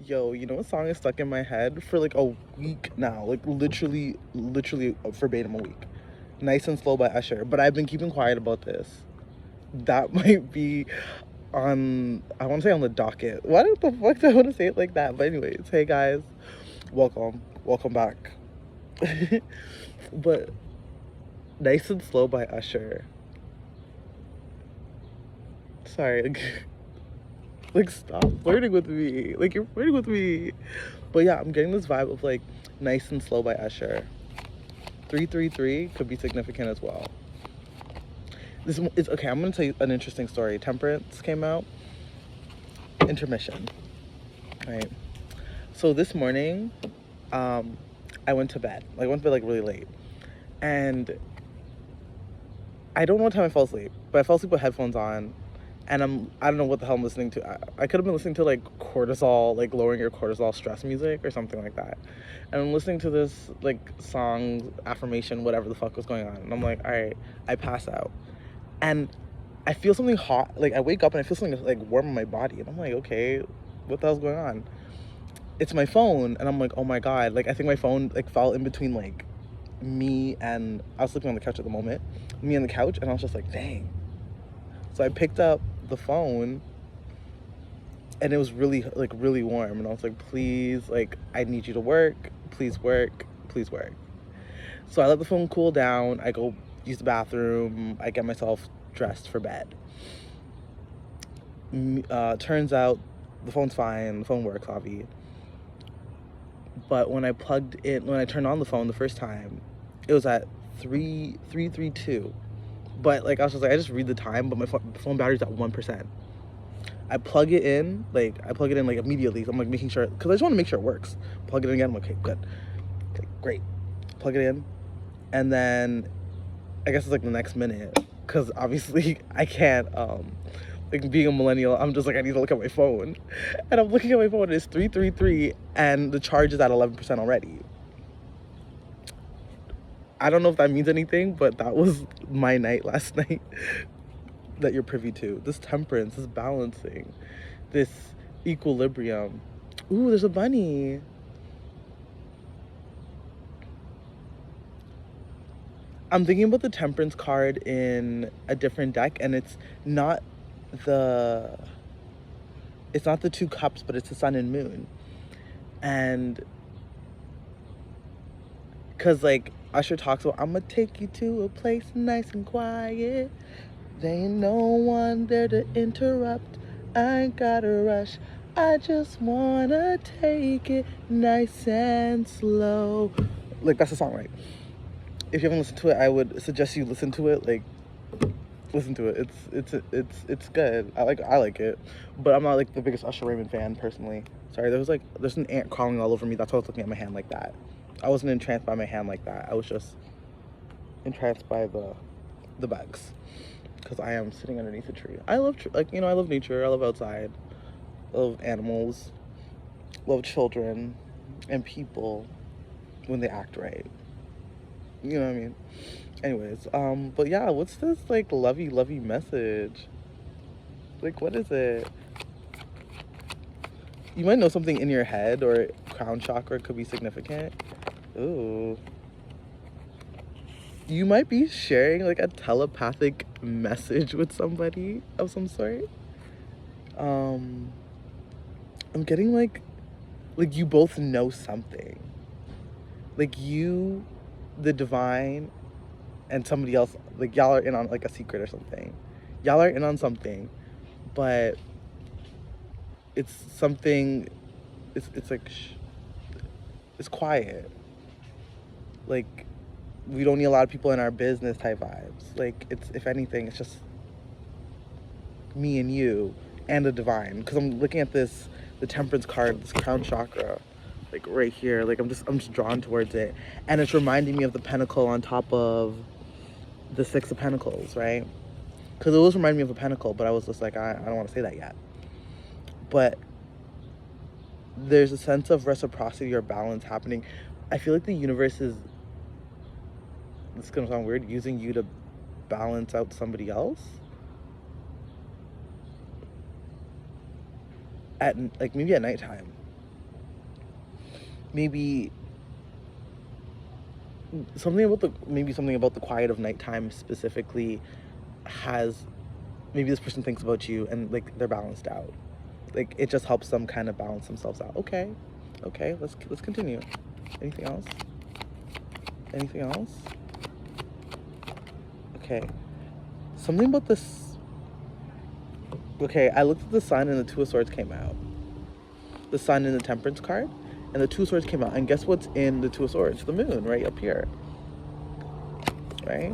Yo, you know what song is stuck in my head for like a week now? Like literally verbatim a week. Nice and Slow by Usher. But I've been keeping quiet about this. That might be on, I want to say on the docket. Why the fuck do I want to say it like that? But anyways, hey guys, welcome back. But Nice and Slow by Usher. Sorry, like stop flirting with me. Like you're flirting with me. But yeah, I'm getting this vibe of like Nice and Slow by Usher. 333 could be significant as well. This is okay. I'm gonna tell you an interesting story. Temperance came out. Intermission. Right. So this morning, I went to bed. Like, I went to bed like really late, and I don't know what time I fell asleep, but I fell asleep with headphones on, and I don't know what the hell I'm listening to. I could have been listening to like cortisol, like lowering your cortisol stress music or something like that. And I'm listening to this like song, affirmation, whatever the fuck was going on. And I'm like, all right, I pass out. And I feel something hot. Like I wake up and I feel something like warm in my body. And I'm like, okay, what the hell's going on? It's my phone. And I'm like, oh my God. Like I think my phone like fell in between like me and, I was sleeping on the couch at the moment, me on the couch, and I was just like, dang. So I picked up the phone and it was really like really warm, and I was like, please, like I need you to work, please work, please work. So I let the phone cool down, I go use the bathroom, I get myself dressed for bed. Turns out the phone's fine, the phone works, obviously. But when I turned on the phone the first time, it was at 3:32. But like I was just like, I just read the time, but my phone battery's at 1%. I plug it in like immediately. So I'm like making sure, because I just want to make sure it works. Plug it in again. I'm like, okay, good. Okay, great. Plug it in, and then I guess it's like the next minute, because obviously I can't. Like being a millennial, I'm just like, I need to look at my phone, and I'm looking at my phone. And it's 3:33, and the charge is at 11% already. I don't know if that means anything, but that was my night last night that you're privy to. This temperance, this balancing, this equilibrium. Ooh, there's a bunny. I'm thinking about the temperance card in a different deck, and it's not the two cups, but it's the sun and moon. And because like Usher talks about, I'm gonna take you to a place nice and quiet, there ain't no one there to interrupt, I ain't gotta rush, I just wanna take it nice and slow. Like that's the song, right? If you haven't listened to it, I would suggest you listen to it. Like listen to it. It's good. I like it, but I'm not like the biggest Usher Raymond fan personally. Sorry, there's an ant crawling all over me. That's why I was looking at my hand like that. I wasn't entranced by my hand like that. I was just entranced by the bugs, because I am sitting underneath a tree. I love I love nature. I love outside. I love animals. Love children and people when they act right. You know what I mean? Anyways, but yeah, what's this like lovey message? Like, what is it? You might know something in your head, or crown chakra could be significant. Ooh. You might be sharing like a telepathic message with somebody of some sort. I'm getting like you both know something. Like you, the divine, and somebody else, like y'all are in on like a secret or something. Y'all are in on something, but it's something, it's like, it's quiet. Like, we don't need a lot of people in our business type vibes. Like, it's, if anything, it's just me and you and the divine. Because I'm looking at the temperance card, this crown chakra, like right here. Like, I'm just drawn towards it. And it's reminding me of the pentacle on top of the Six of Pentacles, right? Because it was reminding me of a pentacle, but I was just like, I don't want to say that yet. But there's a sense of reciprocity or balance happening. I feel like the universe is, this is gonna sound weird, using you to balance out somebody else at like maybe at nighttime. maybe something about the quiet of nighttime specifically has, maybe this person thinks about you and like they're balanced out. Like it just helps them kind of balance themselves out. Okay, let's continue. Anything else? Anything else? Okay, something about this. Okay, I looked at the sun and the Two of Swords came out. The sun in the Temperance card, and the Two of Swords came out. And guess what's in the Two of Swords? The moon, right up here. Right?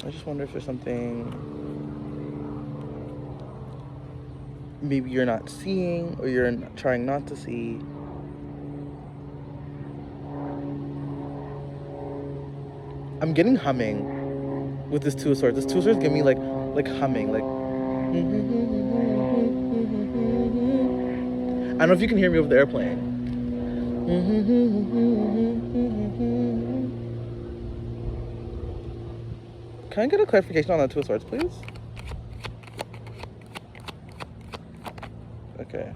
I just wonder if there's something maybe you're not seeing or you're trying not to see. I'm getting humming with this Two of Swords. This Two of Swords give me like humming, like. I don't know if you can hear me over the airplane. Can I get a clarification on that Two of Swords, please? Okay.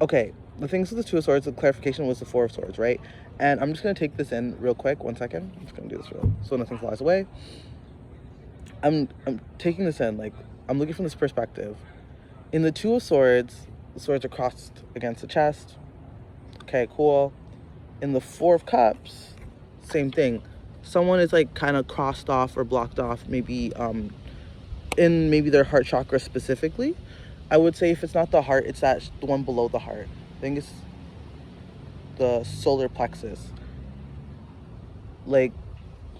Okay, the things with the Two of Swords, the clarification was the Four of Swords, right? And I'm just going to take this in real quick. 1 second. I'm just going to do this so nothing flies away. I'm taking this in, like, I'm looking from this perspective. In the Two of Swords, the swords are crossed against the chest. Okay, cool. In the Four of Cups, same thing. Someone is like kind of crossed off or blocked off, maybe in maybe their heart chakra specifically. I would say if it's not the heart, it's the one below the heart. I think it's the solar plexus. Like,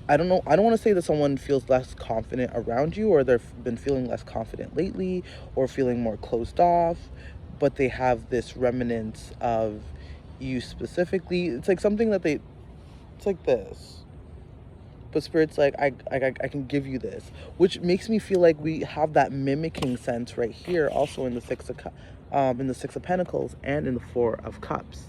I don't know. I don't want to say that someone feels less confident around you, or they've been feeling less confident lately, or feeling more closed off, but they have this remnants of you specifically. It's like something that it's like this. But Spirit's like, I can give you this, which makes me feel like we have that mimicking sense right here, also in the Six of Pentacles and in the Four of Cups.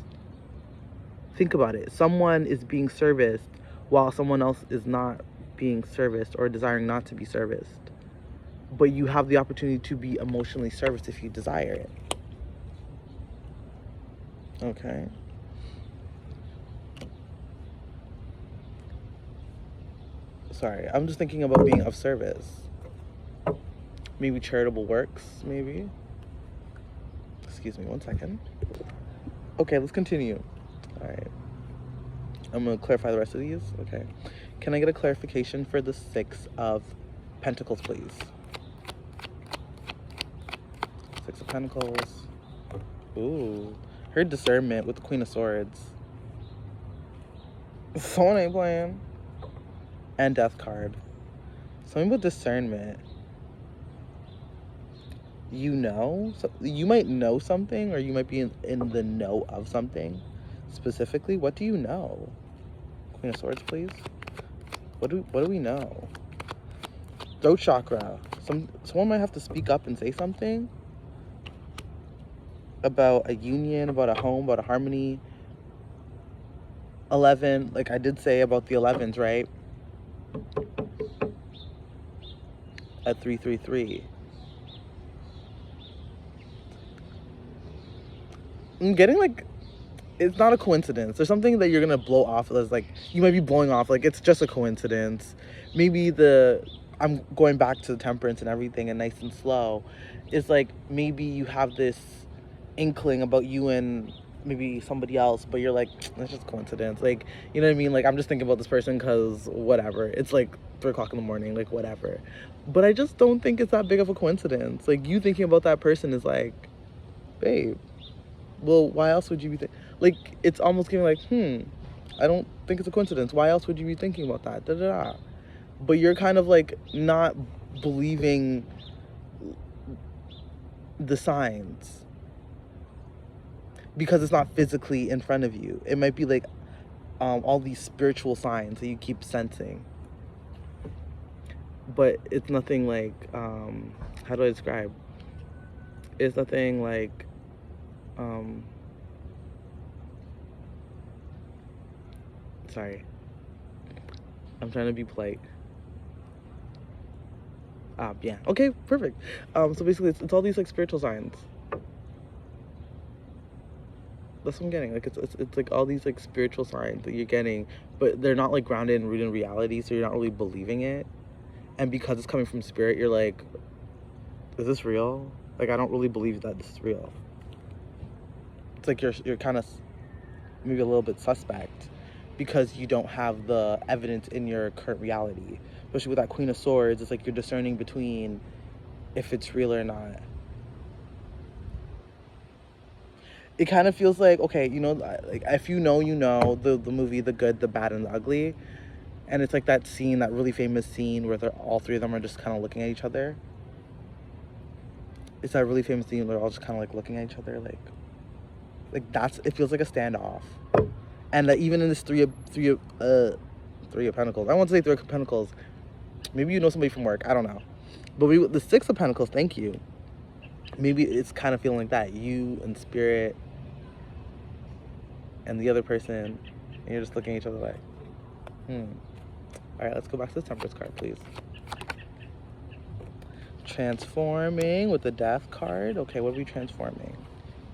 Think about it. Someone is being serviced while someone else is not being serviced or desiring not to be serviced. But you have the opportunity to be emotionally serviced if you desire it. Okay. Sorry, I'm just thinking about being of service. Maybe charitable works, maybe. Excuse me, 1 second. Okay, let's continue. All right. I'm going to clarify the rest of these. Okay. Can I get a clarification for the Six of Pentacles, please? Six of Pentacles. Ooh. Her discernment with the Queen of Swords. Someone ain't playing. And Death card. Something with discernment. You know? So you might know something, or you might be in the know of something. Specifically, what do you know? Queen of Swords, please. What do we know? Throat chakra. Someone might have to speak up and say something about a union, about a home, about a harmony. 11, like I did say about the 11s, right? At 333. I'm getting like, it's not a coincidence. There's something that you're gonna blow off as, like, you might be blowing off like it's just a coincidence. Maybe I'm going back to the Temperance and everything and nice and slow. It's like maybe you have this inkling about you and maybe somebody else, but you're like, that's just coincidence. Like, you know what I mean? Like, I'm just thinking about this person because whatever. It's like 3 o'clock in the morning, like whatever. But I just don't think it's that big of a coincidence. Like, you thinking about that person is like, babe, well, why else would you be like, it's almost giving like, I don't think it's a coincidence. Why else would you be thinking about that? Da, da, da. But you're kind of like not believing the signs because it's not physically in front of you. It might be like all these spiritual signs that you keep sensing. But it's nothing like, how do I describe? It's nothing like, sorry. I'm trying to be polite. Yeah. Okay, perfect. So basically, it's all these like spiritual signs. That's what I'm getting. Like it's like all these like spiritual signs that you're getting, but they're not like grounded and rooted in reality, so you're not really believing it. And because it's coming from spirit, you're like, is this real? Like, I don't really believe that this is real. It's like you're kind of maybe a little bit suspect because you don't have the evidence in your current reality. Especially with that Queen of Swords, it's like you're discerning between if it's real or not. It kind of feels like, okay, you know, like if you know the movie The Good, the Bad, and the Ugly, and it's like that scene, that really famous scene where all three of them are just kind of looking at each other. It's that really famous scene where they're all just kind of like looking at each other, like that's, it feels like a standoff. And that even in this three of Pentacles, I want to say Three of Pentacles, maybe you know somebody from work, I don't know, but the Six of Pentacles, thank you, maybe it's kind of feeling like that, you and spirit and the other person, and you're just looking at each other like, all right, let's go back to the Temperance card, please. Transforming with the Death card. Okay, what are we transforming?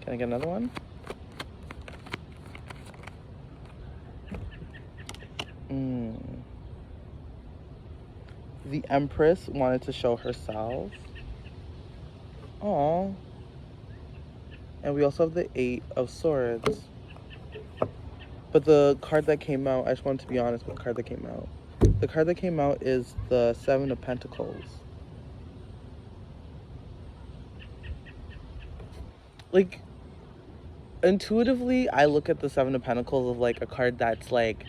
Can I get another one? The Empress wanted to show herself. Aww. And we also have the Eight of Swords. But the card that came out, I just wanted to be honest with the card that came out. The card that came out is the Seven of Pentacles. Like, intuitively, I look at the Seven of Pentacles of like a card that's like,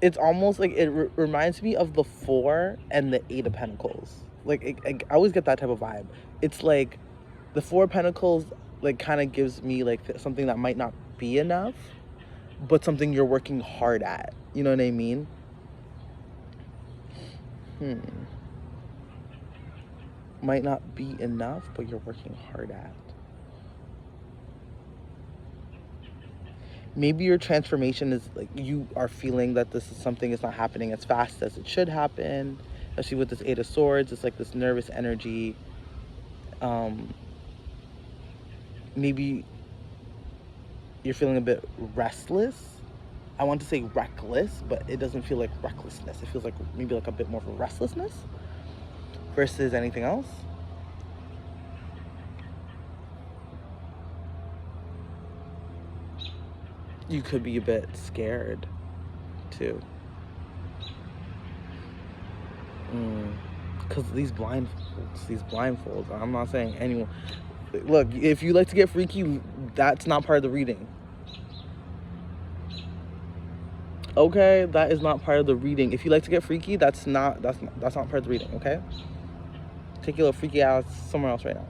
it's almost like it reminds me of the Four and the Eight of Pentacles. Like, I always get that type of vibe. It's like the Four of Pentacles like kind of gives me like something that might not be enough, but something you're working hard at. You know what I mean? Might not be enough, but you're working hard at. Maybe your transformation is like you are feeling that this is something is not happening as fast as it should happen. Especially with this Eight of Swords, it's like this nervous energy. Maybe you're feeling a bit restless. I want to say reckless, but it doesn't feel like recklessness. It feels like maybe like a bit more of a restlessness versus anything else. You could be a bit scared too. Because these blindfolds, I'm not saying anyone. Look, if you like to get freaky, that's not part of the reading. Okay, that is not part of the reading. If you like to get freaky, that's not part of the reading. Okay, take your little freaky ass somewhere else right now.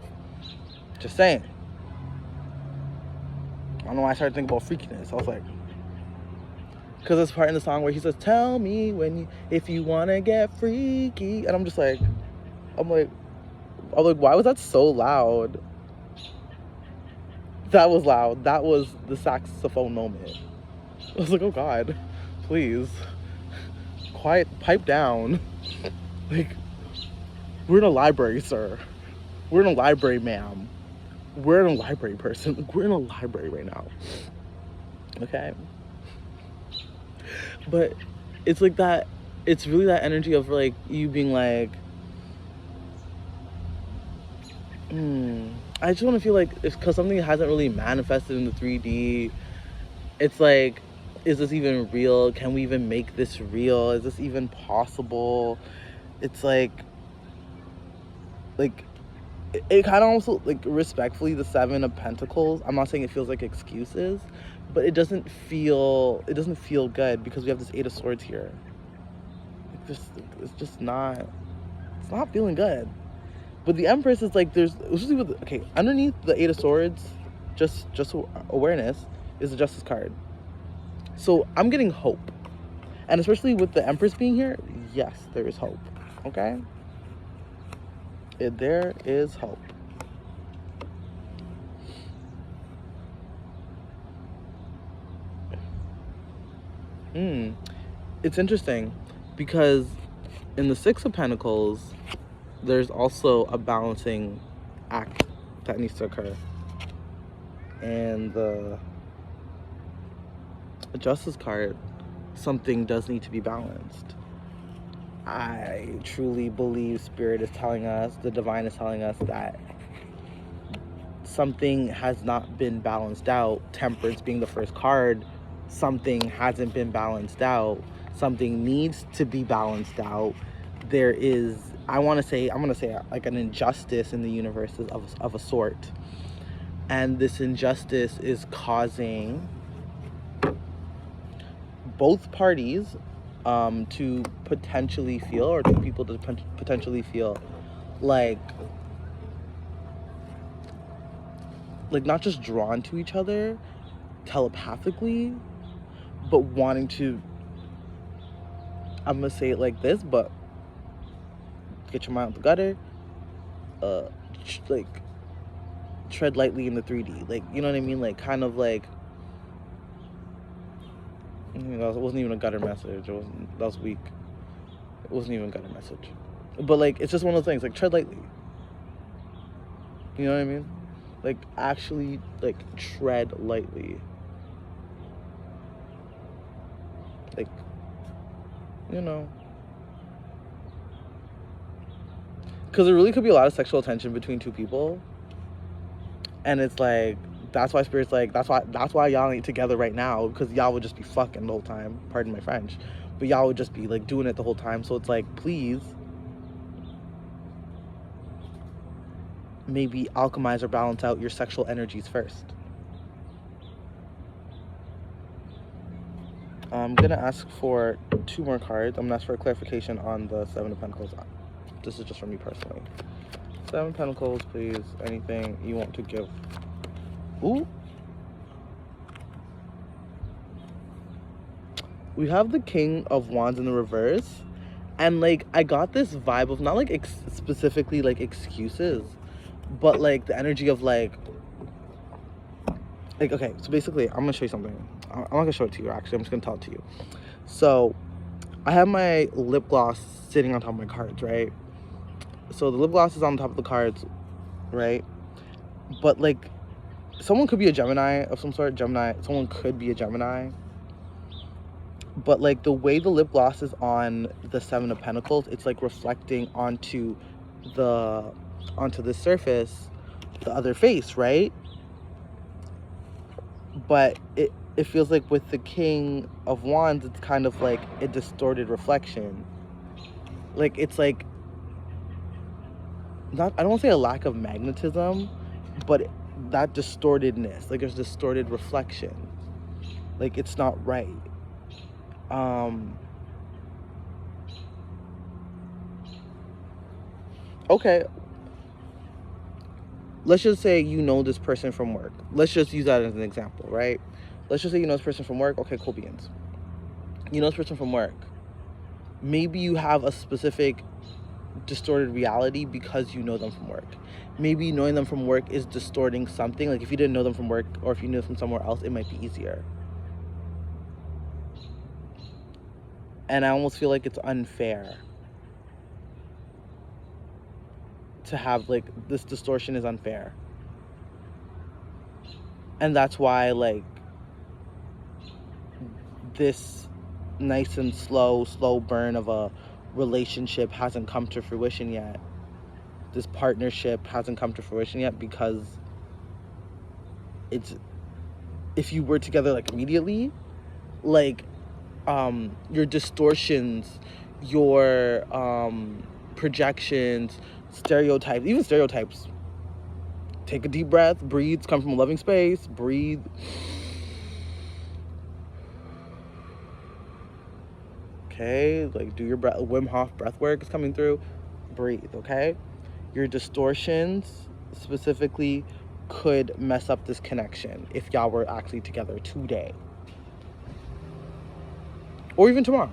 Just saying. I don't know why I started thinking about freakiness. I was like, because there's part in the song where he says, "Tell me if you wanna get freaky," and I'm like, why was that so loud? That was loud. That was the saxophone moment. I was like, oh God, please, quiet, pipe down. Like, we're in a library, sir. We're in a library, ma'am. We're in a library, person. Like, we're in a library right now. Okay. But it's like that. It's really that energy of like you being like, I just want to feel like it's because something hasn't really manifested in the 3D. It's like, is this even real? Can we even make this real? Is this even possible? It's like it kind of also, like, respectfully, the Seven of Pentacles, I'm not saying it feels like excuses, but it doesn't feel good because we have this Eight of Swords here. It's not feeling good. But the Empress is like, underneath the Eight of Swords, just awareness, is the Justice card. So I'm getting hope. And especially with the Empress being here, yes, there is hope. Okay? There is hope. It's interesting Because in the Six of Pentacles, there's also a balancing act that needs to occur. And the Justice card, something does need to be balanced. I truly believe Spirit is telling us, the Divine is telling us that something has not been balanced out. Temperance being the first card, something hasn't been balanced out. Something needs to be balanced out. There is, I'm gonna say like an injustice in the universe of a sort. And this injustice is causing both parties to potentially feel, or two people to potentially feel like not just drawn to each other telepathically, but wanting to, I'm gonna say it like this, but get your mind out the gutter, like tread lightly in the 3D, like, you know what I mean, like kind of like, it wasn't even a gutter message. That was weak. It wasn't even a gutter message. But like, it's just one of those things, like tread lightly. You know what I mean? Like actually, like tread lightly. Like, you know. Because there really could be a lot of sexual tension between two people. And it's like, that's why Spirit's like, that's why y'all ain't together right now, because y'all would just be fucking the whole time, pardon my French, but y'all would just be like doing it the whole time. So it's like, please maybe alchemize or balance out your sexual energies first. I'm gonna ask for 2 more cards. I'm gonna ask for a clarification on the Seven of Pentacles. This is just for me personally. 7 of Pentacles, please. Anything you want to give. Ooh. We have the King of Wands in the reverse. And, like, I got this vibe of not, like, specifically, like, excuses. But, like, the energy of, like, okay. So, basically, I'm going to show you something. I'm not going to show it to you, actually. I'm just going to tell it to you. So, I have my lip gloss sitting on top of my cards, right? So, the lip gloss is on top of the cards, right? But, like, someone could be a Gemini of some sort. Someone could be a Gemini. But, like, the way the lip gloss is on the Seven of Pentacles, it's, like, reflecting onto the surface, the other face, right? But it feels like with the King of Wands, it's kind of like a distorted reflection. Like, it's, like, not, I don't want to say a lack of magnetism, but that distortedness, like there's distorted reflection, like it's not right. Okay, let's just say you know this person from work. Let's just use that as an example, right? Let's just say you know this person from work. Okay, cool beans. You know this person from work. Maybe you have a specific distorted reality because you know them from work. Maybe knowing them from work is distorting something. Like if you didn't know them from work, or if you knew them from somewhere else, it might be easier. And I almost feel like it's unfair to have, like, this distortion is unfair. And that's why, like, this nice and slow burn of a relationship hasn't come to fruition yet. This partnership hasn't come to fruition yet, because it's, if you were together, like, immediately, like, your distortions, your projections, stereotypes, even stereotypes. Take a deep breath, breathe, come from a loving space, breathe. Okay, like do your breath, Wim Hof breath work is coming through. Breathe, okay? Your distortions specifically could mess up this connection if y'all were actually together today. Or even tomorrow.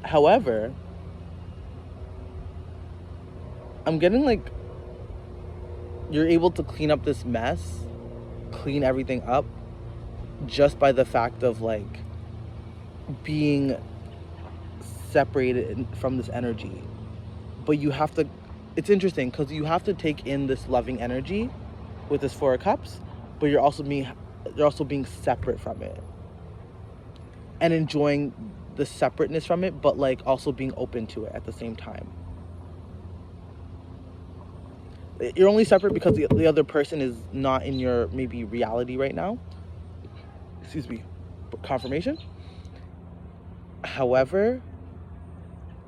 However, I'm getting like you're able to clean up this mess, clean everything up, just by the fact of like being separated from this energy. But you have to, it's interesting because you have to take in this loving energy with this Four of Cups, but you're also being separate from it and enjoying the separateness from it, but like also being open to it at the same time. You're only separate because the other person is not in your maybe reality right now. Excuse me, confirmation. However,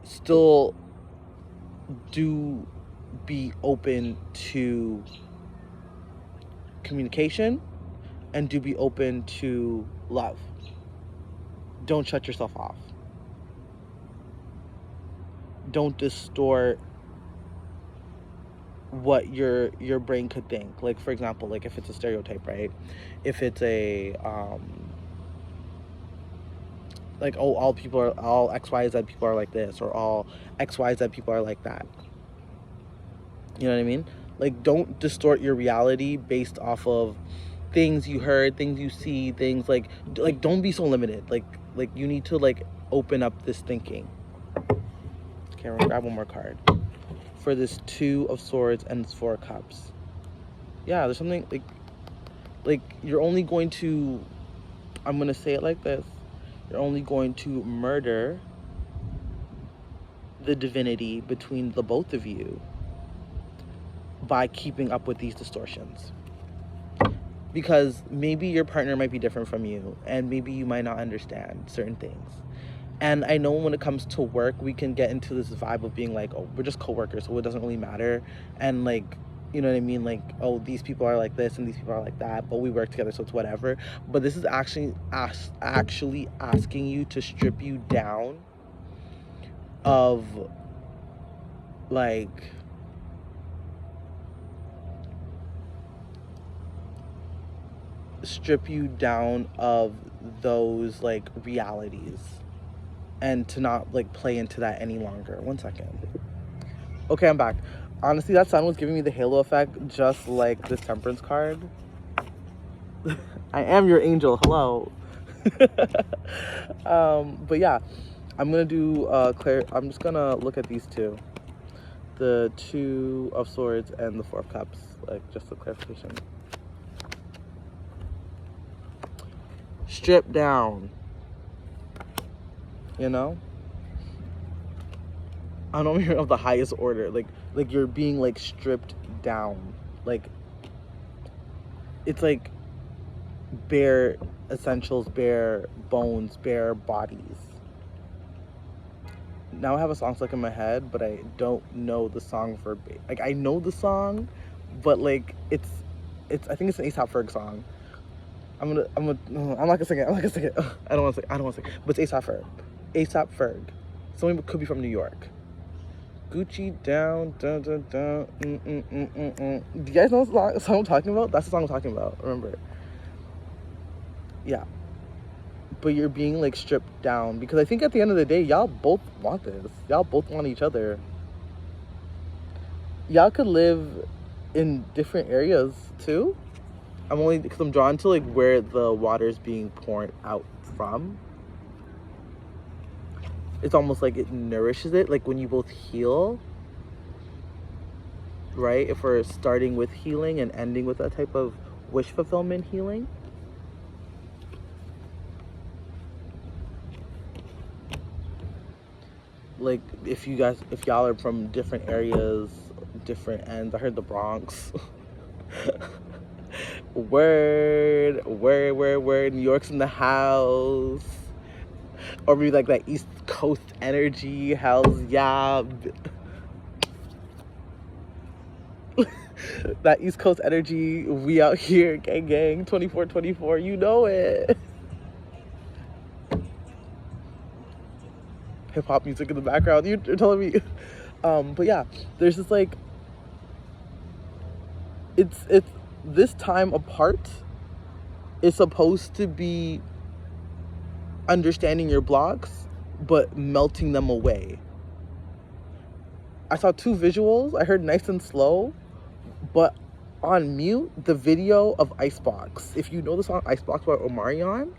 still do be open to communication and do be open to love. Don't shut yourself off. Don't distort what your brain could think. Like, for example, like if it's a stereotype, right? If it's a like, oh, all XYZ people are like this, or all XYZ people are like that. You know what I mean? Like, don't distort your reality based off of things you heard, things you see, things like don't be so limited. Like you need to like open up this thinking. Okay, I'm gonna grab one more card for this Two of Swords and this Four of Cups. Yeah, there's something like you're only going to, I'm gonna say it like this, you're only going to murder the divinity between the both of you by keeping up with these distortions. Because maybe your partner might be different from you, and maybe you might not understand certain things. And I know when it comes to work, we can get into this vibe of being like, oh, we're just co-workers, so it doesn't really matter. And like, you know what I mean? Like, oh, these people are like this and these people are like that, but we work together, so it's whatever. But this is actually asking you to strip you down of like those like realities, and to not like play into that any longer. 1 second. Okay, I'm back. Honestly, that sun was giving me the halo effect, just like this Temperance card. I am your angel. Hello. But yeah, I'm gonna do I'm just gonna look at these two, the Two of Swords and the Four of Cups, like just a clarification. Strip down, you know? I don't hear of the highest order, like you're being like stripped down, like it's like bare essentials, bare bones, bare bodies. Now I have a song stuck in my head, but I don't know the song verbatim. Like, I know the song, but like it's I think it's an A$AP Ferg song. I'm not gonna sing it. I don't want to sing it. But it's A$AP Ferg. Someone could be from New York. Gucci down, dun dun dun. Do you guys know the song I'm talking about? That's the song I'm talking about. Remember? Yeah. But you're being like stripped down, because I think at the end of the day, y'all both want this. Y'all both want each other. Y'all could live in different areas too. Because I'm drawn to like where the water's being poured out from. It's almost like it nourishes it, like when you both heal, right? If we're starting with healing and ending with that type of wish fulfillment healing. Like if y'all are from different areas, different ends. I heard the Bronx. Word. New York's in the house. Or maybe like that East Coast energy. Hells yeah. That East Coast energy. We out here, gang, 24/24. You know it. Hip hop music in the background. You're telling me. But yeah, there's just like, it's this time apart is supposed to be understanding your blocks, but melting them away. I saw 2 visuals. I heard Nice and Slow, but on mute, the video of Icebox. If you know the song Icebox by Omarion,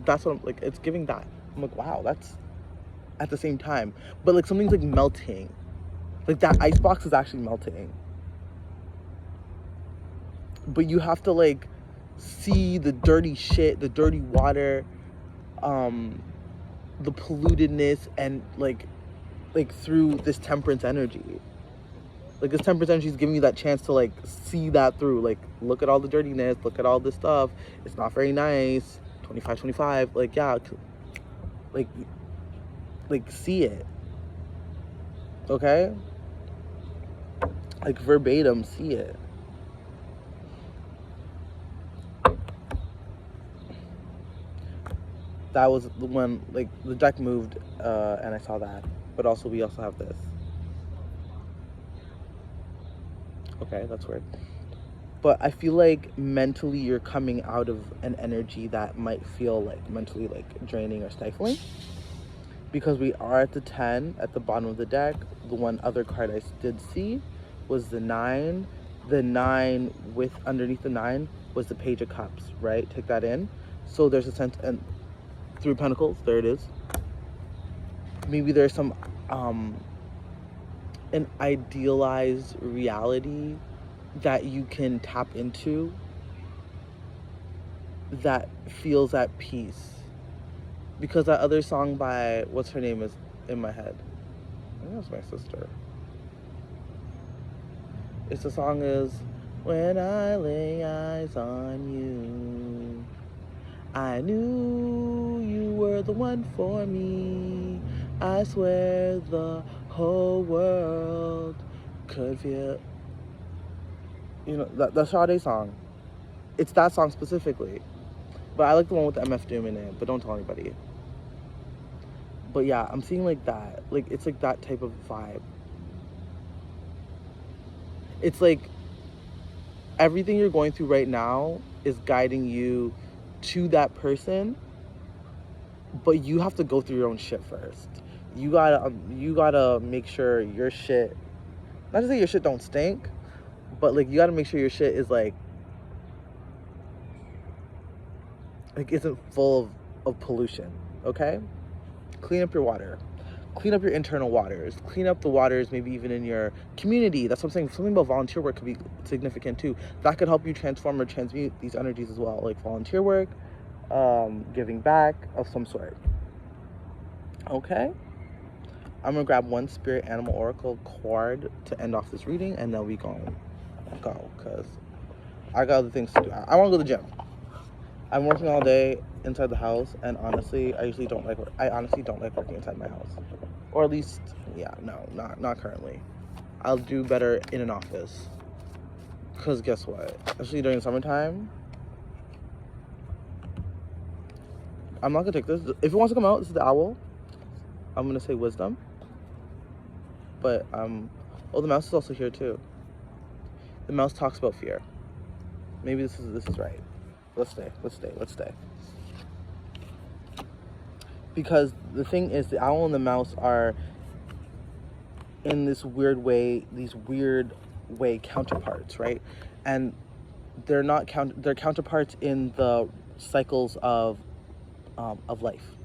that's what I'm like, it's giving that. I'm like, wow, that's at the same time, but like something's like melting. Like that ice box is actually melting. But you have to like see the dirty shit, the dirty water, the pollutedness, and like through this temperance energy. Like this temperance energy is giving you that chance to like see that through. Like look at all the dirtiness, look at all this stuff. It's not very nice. 25/25. Like yeah, like see it. Okay? Like verbatim, see it. That was the one, like the deck moved and I saw that. But also we also have this. Okay, that's weird. But I feel like mentally you're coming out of an energy that might feel like mentally like draining or stifling. Because we are at the 10 at the bottom of the deck. The one other card I did see was the 9. The 9 with underneath the 9 was the Page of Cups, right? Take that in. So there's a sense, and 3 of Pentacles, there it is. Maybe there's some an idealized reality that you can tap into that feels at peace. Because that other song by, what's her name, is in my head. I think that's my sister. The song is, when I lay eyes on you, I knew you were the one for me. I swear the whole world could feel. You know, the Sade song. It's that song specifically. But I like the one with the MF Doom in it, but don't tell anybody. But yeah, I'm seeing like that. Like, it's like that type of vibe. It's like everything you're going through right now is guiding you to that person, but you have to go through your own shit first. You gotta make sure your shit, not to say your shit don't stink, but like you gotta make sure your shit is like isn't full of pollution. Okay, clean up your water, clean up your internal waters, clean up the waters maybe even in your community. That's what I'm saying. Something about volunteer work could be significant too. That could help you transform or transmute these energies as well, like volunteer work, giving back of some sort. Okay, I'm gonna grab one spirit animal oracle card to end off this reading, and then we gonna go because I got other things to do. I want to go to the gym. I'm working all day inside the house, and honestly, I honestly don't like working inside my house, or at least, yeah, no, not currently. I'll do better in an office, cause guess what? Especially during summertime, I'm not gonna take this. If it wants to come out, this is the owl. I'm gonna say wisdom, but oh, the mouse is also here too. The mouse talks about fear. Maybe this is right. Let's stay. Because the thing is, the owl and the mouse are in this weird way, counterparts, right? And they're not they're counterparts in the cycles of life.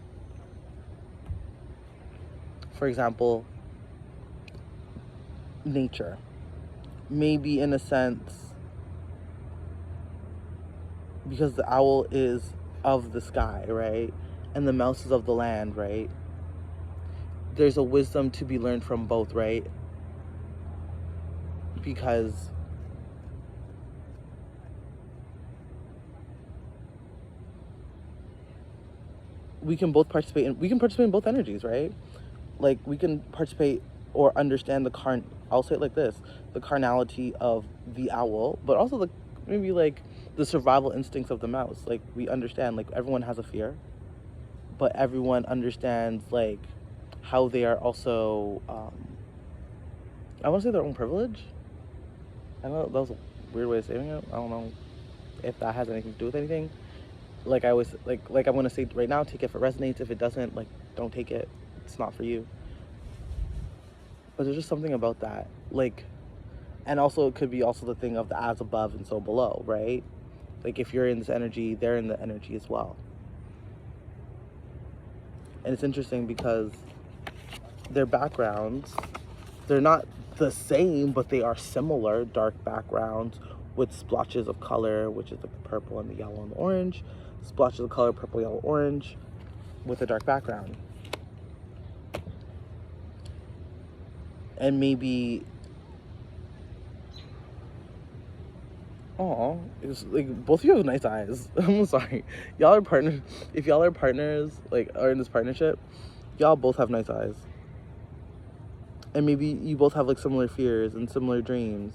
For example, nature. Maybe in a sense, because the owl is of the sky, right? And the mouse is of the land, right? There's a wisdom to be learned from both, right? Because we can participate in both energies, right? Like we can participate or understand I'll say it like this, the carnality of the owl, but also maybe the survival instincts of the mouse. Like we understand, like everyone has a fear, but everyone understands like how they are also I want to say their own privilege. I know that was a weird way of saying it. I don't know if that has anything to do with anything. Like I always like I'm gonna say right now, take it if it resonates. If it doesn't, like don't take it. It's not for you. But there's just something about that, like, and also it could be also the thing of the as above and so below, right? Like if you're in this energy, they're in the energy as well. And it's interesting because their backgrounds, they're not the same, but they are similar. Dark backgrounds with splotches of color, which is like the purple and the yellow and the orange. Splotches of color, purple, yellow, orange, with a dark background. And maybe, oh, it's like both of you have nice eyes. I'm sorry, y'all are partners. If y'all are partners, like are in this partnership, y'all both have nice eyes. And maybe you both have like similar fears and similar dreams.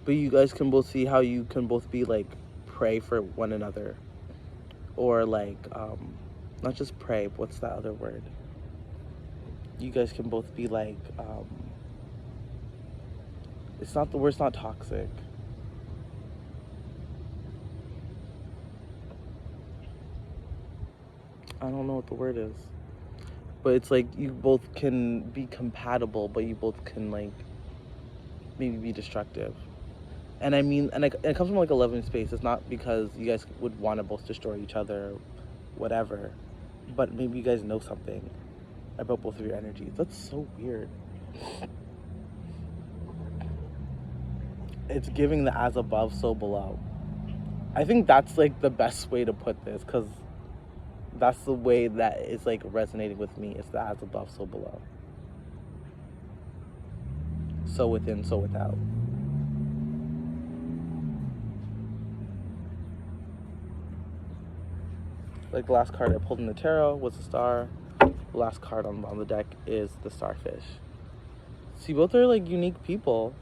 But you guys can both see how you can both be like pray for one another. Or like, not just pray, but what's that other word? You guys can both be like, it's not, the word's not toxic. I don't know what the word is. But it's like you both can be compatible, but you both can like maybe be destructive. And I mean, and it comes from like a loving space. It's not because you guys would want to both destroy each other, whatever. But maybe you guys know something about both of your energies. That's so weird. It's giving the as above, so below. I think that's like the best way to put this, because that's the way that it's like resonating with me. It's the as above, so below. So within, so without. Like the last card I pulled in the tarot was the star. The last card on the deck is the starfish. See, both are like unique people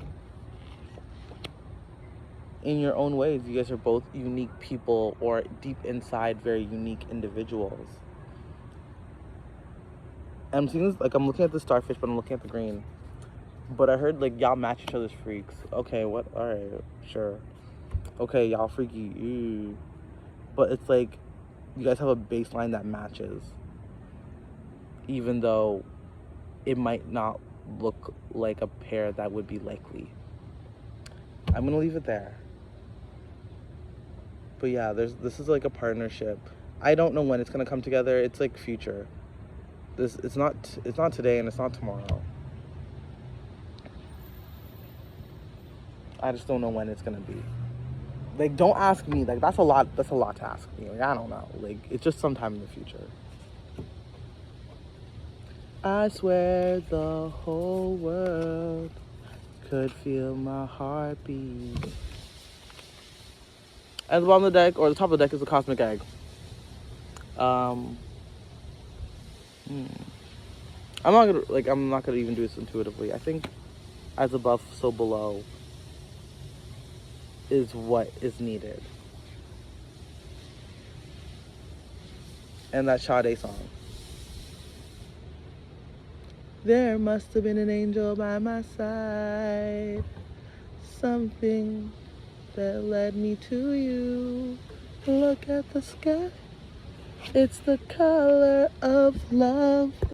in your own ways. You guys are both unique people, or deep inside very unique individuals. And I'm seeing this, like I'm looking at the starfish, but I'm looking at the green. But I heard like y'all match each other's freaks. Okay, what? All right, sure. Okay, y'all freaky. Ew. But it's like you guys have a baseline that matches, even though it might not look like a pair that would be likely. I'm gonna leave it there. But yeah, this is like a partnership. I don't know when it's gonna come together. It's like future. It's not today and it's not tomorrow. I just don't know when it's gonna be. Like, don't ask me. Like, that's a lot to ask me. Like, I don't know. Like, it's just sometime in the future. I swear the whole world could feel my heartbeat. At the bottom of the deck, or the top of the deck, is the cosmic egg. I'm not gonna even do this intuitively. I think as above, so below is what is needed. And that Sade song. There must have been an angel by my side. Something that led me to you. Look at the sky. It's the color of love.